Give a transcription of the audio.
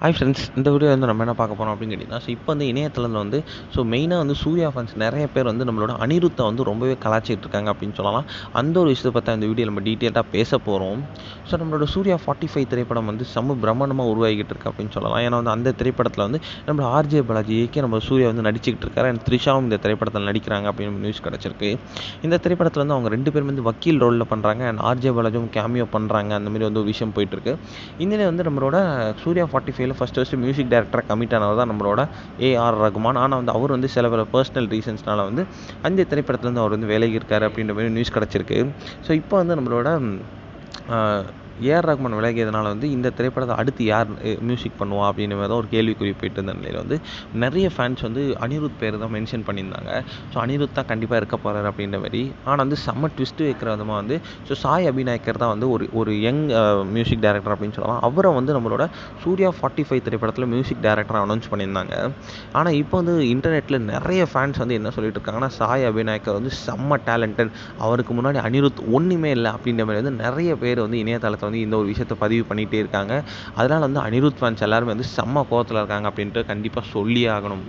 Hi friends, இந்த video வந்து நம்ம என்ன பார்க்க போகிறோம் அப்படின்னு கேட்டிங்கன்னா, இப்போ வந்து இணையதளத்தில் வந்து மெயினாக வந்து சூர்யா ஃபேன்ஸ் நிறைய பேர் வந்து நம்மளோட அனிருத்தை வந்து ரொம்பவே கலாச்சிட்டு இருக்காங்க அப்படின்னு சொல்லலாம். அந்த ஒரு விஷயத்தை பற்றி இந்த வீடியோ நம்ம டீட்டெயிலாக பேச போகிறோம். நம்மளோட சூர்யா 45 திரைப்படம் வந்து செம்ம பிரம்மாண்டமாக உருவாகிட்டு இருக்கு அப்படின்னு சொல்லலாம். ஏன்னா வந்து அந்த திரைப்படத்தில் வந்து நம்ம ஆர்ஜே பாலாஜி இயக்கி நம்ம சூர்யா வந்து நடிச்சுக்கிட்டு இருக்காரு. அண்ட் த்ரிஷாவும் இந்த திரைப்படத்தில் நடிக்கிறாங்க அப்படின்னு நியூஸ் கிடச்சிருக்கு. இந்த திரைப்படத்தில் வந்து அவங்க 2 பேரும் வந்து வக்கீல் ரோலில் பண்ணுறாங்க. அண்ட் ஆர்ஜே பாலாஜியும் கேமியோ பண்ணுறாங்க. அந்த மாதிரி வந்து ஒரு விஷயம் போயிட்டுருக்கு. இதில் வந்து நம்மளோட சூர்யா 45ல ஃபஸ்ட்டு மியூசிக் டைரக்டராக கமிட் ஆனவர் தான் நம்மளோட ஏஆர் ரகுமான். ஆனால் வந்து அவர் வந்து சில பர்சனல் ரீசன்ஸ்னால வந்து அந்த திரைப்படத்துலேருந்து அவர் வந்து விலகி இருக்காரு அப்படின்ற மாதிரி நியூஸ் கிடச்சிருக்கு. இப்போ வந்து நம்மளோட ஏஆர் ரகுமான் விலகியதுனால வந்து இந்த திரைப்படத்தை அடுத்து யார் மியூசிக் பண்ணுவா அப்படின்ற மாதிரி தான் ஒரு கேள்விக்குறி போயிட்டு இருந்த நிலையில் வந்து நிறைய ஃபேன்ஸ் வந்து அனிருத் பேர் தான் மென்ஷன் பண்ணியிருந்தாங்க. அனிருத் தான் கண்டிப்பாக இருக்க போகிறார் அப்படின்ற மாதிரி. ஆனால் வந்து செம்ம ட்விஸ்ட்டு வைக்கிற விதமாக வந்து சாய் அபிநாயக்கர் தான் வந்து ஒரு யங் மியூசிக் டைரக்டர் அப்படின்னு சொல்லலாம். அவரை வந்து நம்மளோட சூர்யா 45 திரைப்படத்தில் மியூசிக் டைரக்டராக அனௌன்ஸ் பண்ணியிருந்தாங்க. ஆனால் இப்போ வந்து இன்டர்நெட்டில் நிறைய ஃபேன்ஸ் வந்து என்ன சொல்லிட்டு இருக்காங்கன்னா, சாய் அபிநாயக்கர் வந்து செம்ம டேலண்டட், அவருக்கு முன்னாடி அனிருத் ஒன்றுமே இல்லை அப்படின்ற மாதிரி வந்து நிறைய பேர் வந்து இணையதளத்தில் வந்து இந்த ஒரு விஷயத்தை பதிவு பண்ணிகிட்டே இருக்காங்க. அதனால் வந்து அனிருத் ஃபேன்ஸ் எல்லாருமே வந்து செம்ம கோவத்தில் இருக்காங்க அப்படின்ட்டு கண்டிப்பாக சொல்லியே ஆகணும்.